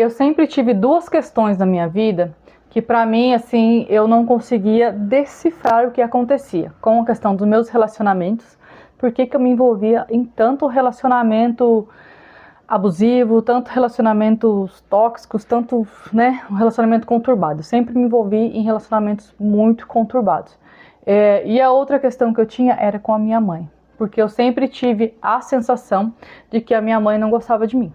Eu sempre tive duas questões na minha vida que para mim, assim, eu não conseguia decifrar o que acontecia com a questão dos meus relacionamentos. Por que que eu me envolvia em tanto relacionamento abusivo, tanto relacionamentos tóxicos, tanto, né, um relacionamento conturbado. Sempre me envolvi em relacionamentos muito conturbados. E a outra questão que eu tinha era com a minha mãe, porque eu sempre tive a sensação de que a minha mãe não gostava de mim.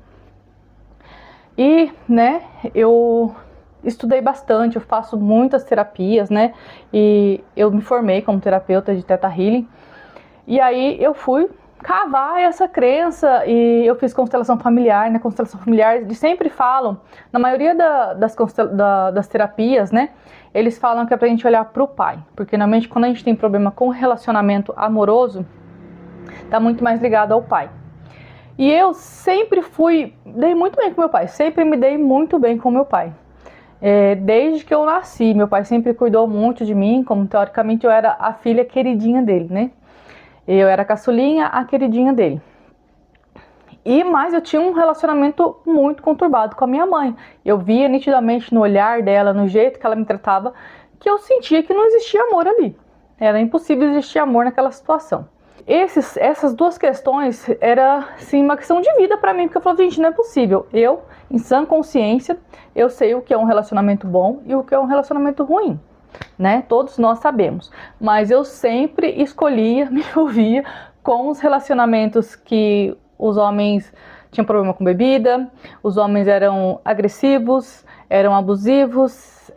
E, né, eu estudei bastante, eu faço muitas terapias, né, e eu me formei como terapeuta de Theta Healing. E aí eu fui cavar essa crença e eu fiz constelação familiar, né? Constelação familiar, eles sempre falam, na maioria das terapias, né? Eles falam que é pra gente olhar pro pai, porque normalmente quando a gente tem problema com relacionamento amoroso, tá muito mais ligado ao pai. E eu sempre dei muito bem com meu pai, sempre me dei muito bem com meu pai. Desde que eu nasci, meu pai sempre cuidou muito de mim, como teoricamente eu era a filha queridinha dele, né? Eu era a caçulinha, a queridinha dele. Mas eu tinha um relacionamento muito conturbado com a minha mãe. Eu via nitidamente no olhar dela, no jeito que ela me tratava, que eu sentia que não existia amor ali. Era impossível existir amor naquela situação. Essas duas questões era sim uma questão de vida para mim, porque eu falava, gente, não é possível. Eu, em sã consciência, eu sei o que é um relacionamento bom e o que é um relacionamento ruim. Né? Todos nós sabemos, mas eu sempre escolhia, me envolvia com os relacionamentos que os homens tinham problema com bebida, os homens eram agressivos, eram abusivos,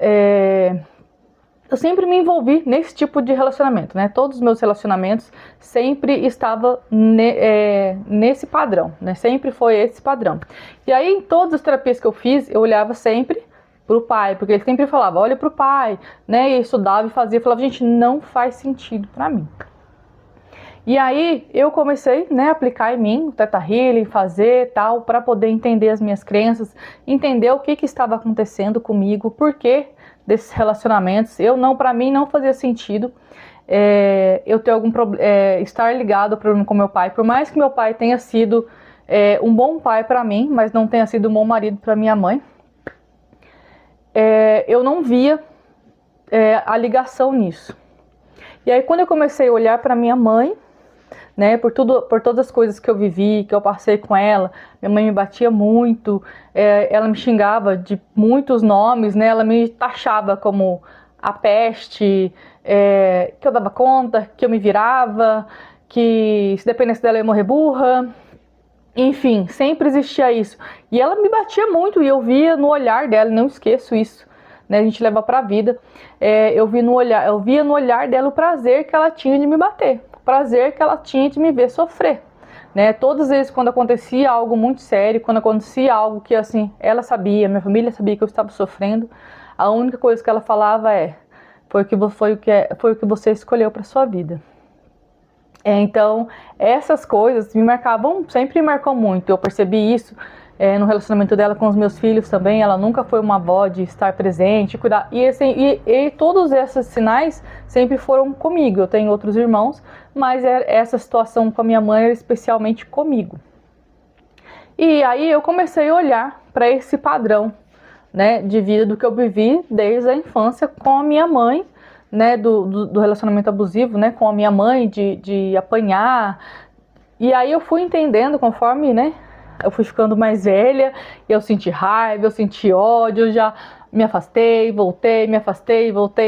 eu sempre me envolvi nesse tipo de relacionamento, né? Todos os meus relacionamentos sempre estavam nesse padrão, né? Sempre foi esse padrão. E aí, em todas as terapias que eu fiz, eu olhava sempre pro pai, porque ele sempre falava, olha pro pai, né? E estudava e fazia, falava, gente, não faz sentido pra mim. E aí eu comecei, né, a aplicar em mim o Theta Healing, fazer tal, para poder entender as minhas crenças, entender o que estava acontecendo comigo, por que desses relacionamentos. Para mim não fazia sentido eu ter algum estar ligado ao problema com meu pai, por mais que meu pai tenha sido um bom pai para mim, mas não tenha sido um bom marido para minha mãe. Eu não via a ligação nisso. E aí quando eu comecei a olhar para minha mãe, né, por todas as coisas que eu vivi, que eu passei com ela, minha mãe me batia muito, ela me xingava de muitos nomes, né, ela me taxava como a peste, que eu dava conta, que eu me virava, que se dependesse dela eu ia morrer burra. Enfim, sempre existia isso. E ela me batia muito e eu via no olhar dela, não esqueço isso, né? A gente leva pra vida. Eu via no olhar dela o prazer que ela tinha de me bater, o prazer que ela tinha de me ver sofrer, né? Todas as vezes quando acontecia algo muito sério, quando acontecia algo que assim, ela sabia, minha família sabia que eu estava sofrendo, a única coisa que ela falava foi o que você escolheu para sua vida. Então, essas coisas sempre me marcou muito. Eu percebi isso no relacionamento dela com os meus filhos também. Ela nunca foi uma avó de estar presente, cuidar. E todos esses sinais sempre foram comigo. Eu tenho outros irmãos, mas essa situação com a minha mãe era especialmente comigo. E aí eu comecei a olhar para esse padrão, né, de vida do que eu vivi desde a infância com a minha mãe, né, do relacionamento abusivo, né, com a minha mãe, de apanhar. E aí eu fui entendendo conforme, né, eu fui ficando mais velha, eu senti raiva, eu senti ódio, eu já me afastei, voltei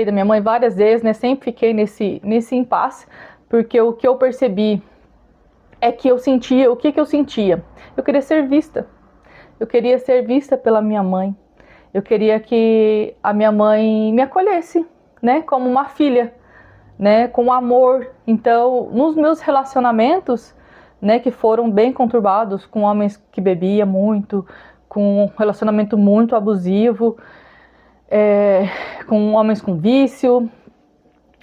da minha mãe várias vezes, né, sempre fiquei nesse impasse, porque o que eu percebi é que eu sentia, o que eu sentia? Eu queria ser vista. Eu queria ser vista pela minha mãe. Eu queria que a minha mãe me acolhesse, né, como uma filha, né, com amor. Então, nos meus relacionamentos, né, que foram bem conturbados, com homens que bebia muito, com um relacionamento muito abusivo, com homens com vício,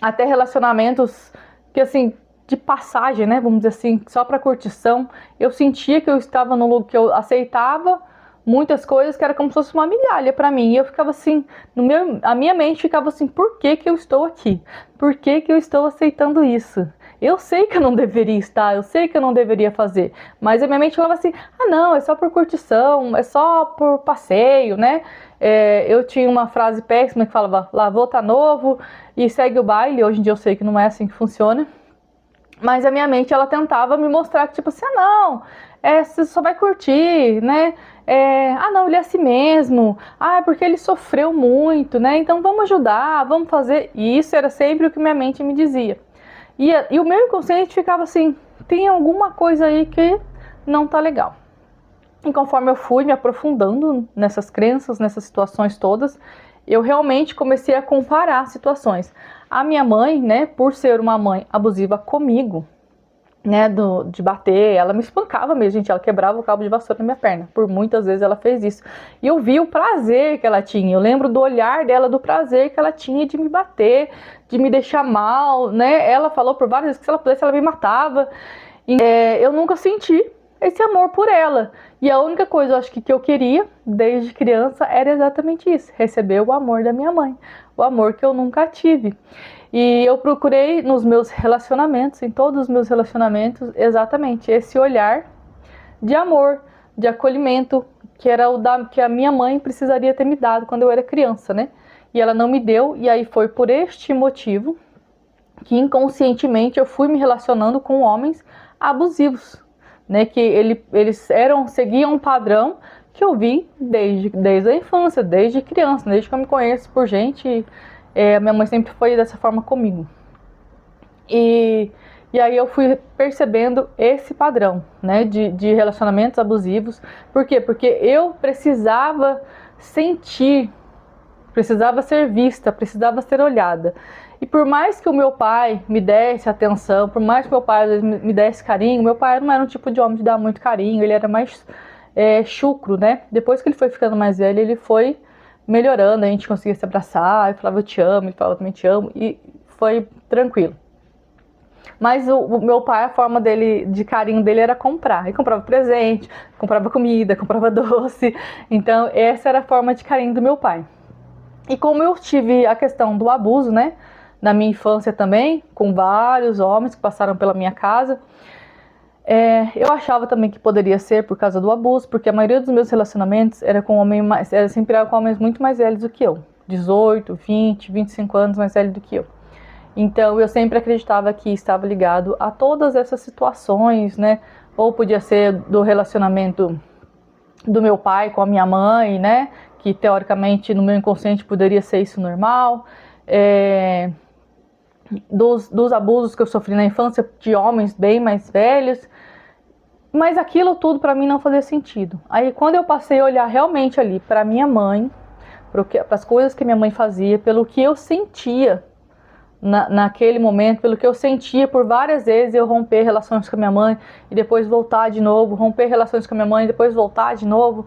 até relacionamentos que, assim, de passagem, né, vamos dizer assim, só para curtição, eu sentia que eu estava no lugar que eu aceitava muitas coisas que era como se fosse uma migalha para mim. E eu ficava assim, a minha mente ficava assim, por que eu estou aqui? Por que eu estou aceitando isso? Eu sei que eu não deveria estar, eu sei que eu não deveria fazer, mas a minha mente falava assim, ah não, é só por curtição, é só por passeio, né? Eu tinha uma frase péssima que falava, lavou, tá novo, e segue o baile. Hoje em dia eu sei que não é assim que funciona, mas a minha mente, ela tentava me mostrar que, tipo assim, ah, não, você só vai curtir, né? Ah, não, ele é assim mesmo. Ah, é porque ele sofreu muito, né? Então vamos ajudar, vamos fazer. E isso era sempre o que minha mente me dizia. E o meu inconsciente ficava assim, tem alguma coisa aí que não tá legal. E conforme eu fui me aprofundando nessas crenças, nessas situações todas, eu realmente comecei a comparar situações. A minha mãe, né, por ser uma mãe abusiva comigo, né, de bater, ela me espancava mesmo, gente, ela quebrava o cabo de vassoura na minha perna, por muitas vezes ela fez isso, e eu vi o prazer que ela tinha, eu lembro do olhar dela, do prazer que ela tinha de me bater, de me deixar mal, né, ela falou por várias vezes que se ela pudesse ela me matava, e eu nunca senti esse amor por ela, e a única coisa, eu acho que eu queria, desde criança, era exatamente isso, receber o amor da minha mãe, o amor que eu nunca tive. E eu procurei nos meus relacionamentos, em todos os meus relacionamentos, exatamente esse olhar de amor, de acolhimento, que era que a minha mãe precisaria ter me dado quando eu era criança, né? E ela não me deu, e aí foi por este motivo que inconscientemente eu fui me relacionando com homens abusivos, né? Que eles seguiam um padrão que eu vi desde a infância, desde criança, desde que eu me conheço por gente. Minha mãe sempre foi dessa forma comigo. E aí eu fui percebendo esse padrão, né, de relacionamentos abusivos. Por quê? Porque eu precisava sentir, precisava ser vista, precisava ser olhada. E por mais que o meu pai me desse atenção, por mais que meu pai às vezes me desse carinho, meu pai não era um tipo de homem de dar muito carinho, ele era mais chucro, né? Depois que ele foi ficando mais velho, ele foi melhorando, a gente conseguia se abraçar, eu falava eu te amo, ele falava eu também te amo, e foi tranquilo. Mas o meu pai, a forma dele, de carinho dele era comprar. Ele comprava presente, comprava comida, comprava doce. Então, essa era a forma de carinho do meu pai. E como eu tive a questão do abuso, né, na minha infância também, com vários homens que passaram pela minha casa, eu achava também que poderia ser por causa do abuso, porque a maioria dos meus relacionamentos era sempre era com homens muito mais velhos do que eu. 18, 20, 25 anos mais velhos do que eu. Então eu sempre acreditava que estava ligado a todas essas situações, né? Ou podia ser do relacionamento do meu pai com a minha mãe, né? Que teoricamente no meu inconsciente poderia ser isso normal. Dos abusos que eu sofri na infância de homens bem mais velhos. Mas aquilo tudo para mim não fazia sentido. Aí quando eu passei a olhar realmente ali para minha mãe, para as coisas que minha mãe fazia, pelo que eu sentia naquele momento, pelo que eu sentia por várias vezes eu romper relações com a minha mãe e depois voltar de novo, romper relações com a minha mãe e depois voltar de novo.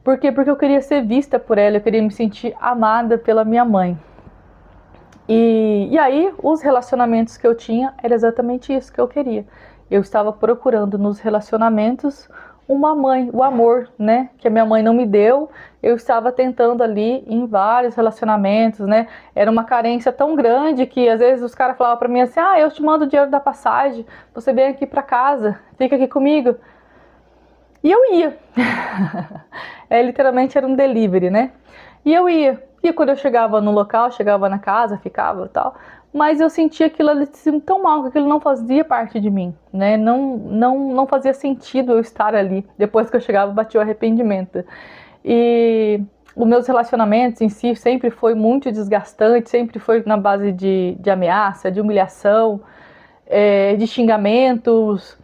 Por quê? Porque eu queria ser vista por ela, eu queria me sentir amada pela minha mãe. E aí, os relacionamentos que eu tinha, era exatamente isso que eu queria. Eu estava procurando nos relacionamentos uma mãe, o amor, né, que a minha mãe não me deu. Eu estava tentando ali em vários relacionamentos, né, era uma carência tão grande que às vezes os caras falavam pra mim assim, eu te mando o dinheiro da passagem, você vem aqui pra casa, fica aqui comigo. E eu ia. Literalmente era um delivery, né, e eu ia. E quando eu chegava no local, chegava na casa, ficava e tal, mas eu sentia aquilo ali tão mal, que aquilo não fazia parte de mim, né? Não fazia sentido eu estar ali. Depois que eu chegava, batia o arrependimento. E os meus relacionamentos em si sempre foi muito desgastante, sempre foi na base de ameaça, de humilhação, de xingamentos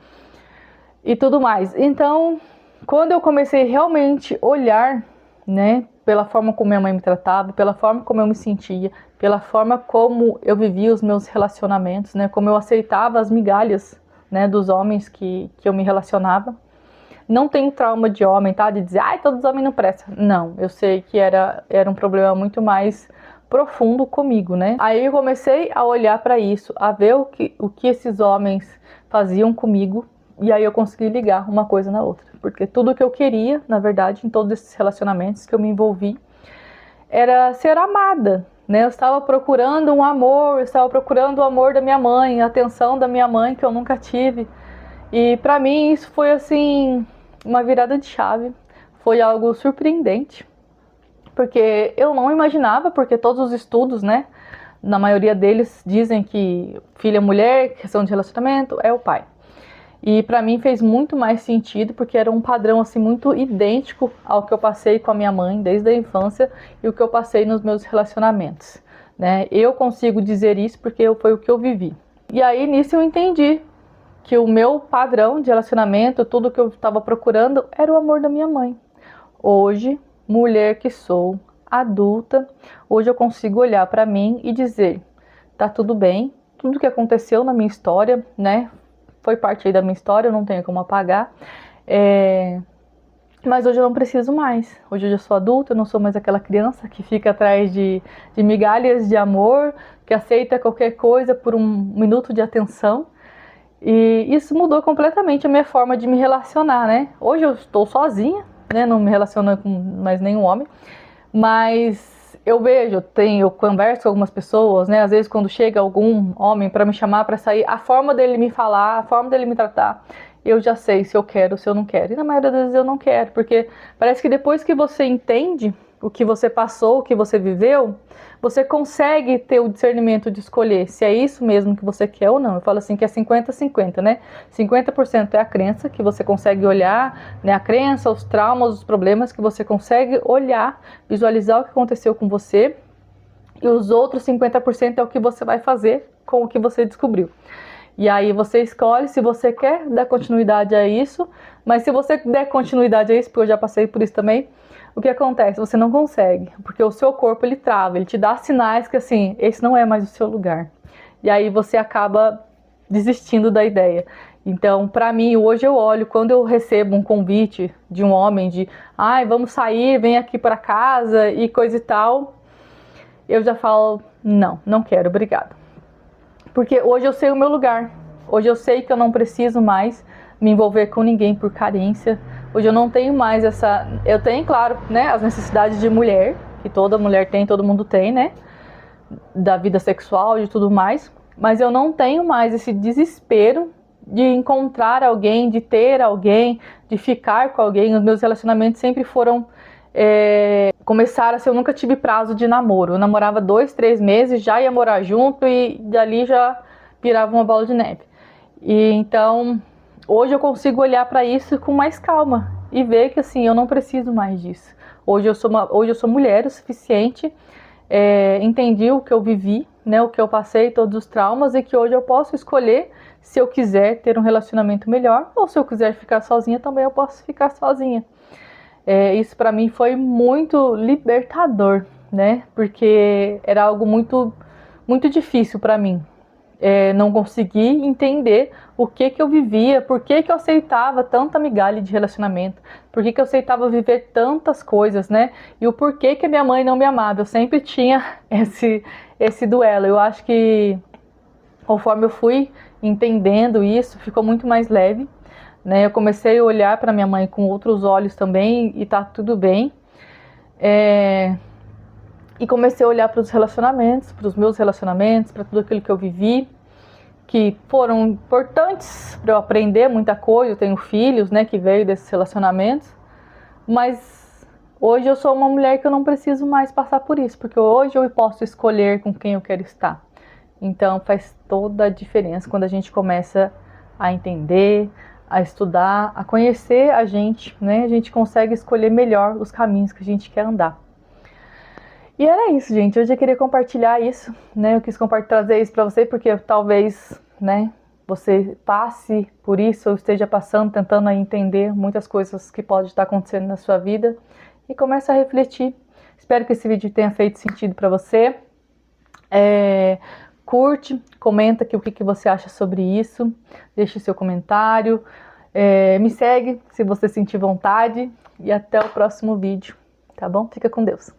e tudo mais. Então, quando eu comecei realmente a olhar, né, pela forma como minha mãe me tratava, pela forma como eu me sentia, pela forma como eu vivia os meus relacionamentos, né, como eu aceitava as migalhas, né, dos homens que eu me relacionava. Não tenho trauma de homem, tá? De dizer, todos os homens não prestam. Não, eu sei que era um problema muito mais profundo comigo, né? Aí eu comecei a olhar para isso, a ver o que esses homens faziam comigo, e aí eu consegui ligar uma coisa na outra. Porque tudo que eu queria, na verdade, em todos esses relacionamentos que eu me envolvi, era ser amada, né? Eu estava procurando um amor, eu estava procurando o amor da minha mãe, a atenção da minha mãe que eu nunca tive. E para mim isso foi assim uma virada de chave, foi algo surpreendente, porque eu não imaginava, porque todos os estudos, né, na maioria deles dizem que filha mulher, questão de relacionamento, é o pai. E para mim fez muito mais sentido, porque era um padrão assim muito idêntico ao que eu passei com a minha mãe desde a infância e o que eu passei nos meus relacionamentos, né? Eu consigo dizer isso porque foi o que eu vivi. E aí nisso eu entendi que o meu padrão de relacionamento, tudo que eu estava procurando, era o amor da minha mãe. Hoje, mulher que sou, adulta, hoje eu consigo olhar para mim e dizer, tá tudo bem, tudo que aconteceu na minha história, né, foi parte aí da minha história, eu não tenho como apagar, mas hoje eu não preciso mais. Hoje eu já sou adulta, eu não sou mais aquela criança que fica atrás de migalhas de amor, que aceita qualquer coisa por um minuto de atenção. E isso mudou completamente a minha forma de me relacionar, né? Hoje eu estou sozinha, né? Não me relaciono com mais nenhum homem, mas eu vejo, eu converso com algumas pessoas, né? Às vezes quando chega algum homem para me chamar para sair, a forma dele me falar, a forma dele me tratar, eu já sei se eu quero, se eu não quero. E na maioria das vezes eu não quero, porque parece que depois que você entende o que você passou, o que você viveu, você consegue ter o discernimento de escolher se é isso mesmo que você quer ou não. Eu falo assim que é 50-50, né? 50% é a crença, que você consegue olhar, né? A crença, os traumas, os problemas, que você consegue olhar, visualizar o que aconteceu com você. E os outros 50% é o que você vai fazer com o que você descobriu. E aí você escolhe se você quer dar continuidade a isso, mas se você der continuidade a isso, porque eu já passei por isso também, o que acontece? Você não consegue, porque o seu corpo ele trava, ele te dá sinais que assim, esse não é mais o seu lugar. E aí você acaba desistindo da ideia. Então, para mim, hoje eu olho, quando eu recebo um convite de um homem de, ai, vamos sair, vem aqui para casa e coisa e tal, eu já falo, não, não quero, obrigado. Porque hoje eu sei o meu lugar. Hoje eu sei que eu não preciso mais me envolver com ninguém por carência. Hoje eu não tenho mais essa... Eu tenho, claro, né, as necessidades de mulher, que toda mulher tem, todo mundo tem, né? Da vida sexual, de tudo mais. Mas eu não tenho mais esse desespero de encontrar alguém, de ter alguém, de ficar com alguém. Os meus relacionamentos sempre foram... começaram assim, eu nunca tive prazo de namoro. Eu namorava 2, 3 meses, já ia morar junto e dali já virava uma bola de neve. E então, hoje eu consigo olhar para isso com mais calma e ver que assim, eu não preciso mais disso. Hoje eu sou mulher o suficiente, entendi o que eu vivi, né, o que eu passei, todos os traumas, e que hoje eu posso escolher se eu quiser ter um relacionamento melhor ou se eu quiser ficar sozinha, também eu posso ficar sozinha. Isso para mim foi muito libertador, né? Porque era algo muito, muito difícil para mim. Não consegui entender o que eu vivia, por que eu aceitava tanta migalha de relacionamento, por que eu aceitava viver tantas coisas, né? E o porquê que a minha mãe não me amava. Eu sempre tinha esse duelo. Eu acho que conforme eu fui entendendo isso, ficou muito mais leve. Né, eu comecei a olhar para minha mãe com outros olhos também e tá tudo bem. E comecei a olhar para os relacionamentos, para os meus relacionamentos, para tudo aquilo que eu vivi, que foram importantes para eu aprender muita coisa. Eu tenho filhos, né, que veio desses relacionamentos, mas hoje eu sou uma mulher que eu não preciso mais passar por isso, porque hoje eu posso escolher com quem eu quero estar. Então faz toda a diferença quando a gente começa a entender, a estudar, a conhecer a gente, né? A gente consegue escolher melhor os caminhos que a gente quer andar. E era isso, gente. Hoje eu queria compartilhar isso, né? Eu quis trazer isso para você porque talvez, né, você passe por isso ou esteja passando, tentando entender muitas coisas que podem estar acontecendo na sua vida e comece a refletir. Espero que esse vídeo tenha feito sentido para você. Curte, comenta aqui o que você acha sobre isso, deixe seu comentário, me segue se você sentir vontade e até o próximo vídeo, tá bom? Fica com Deus.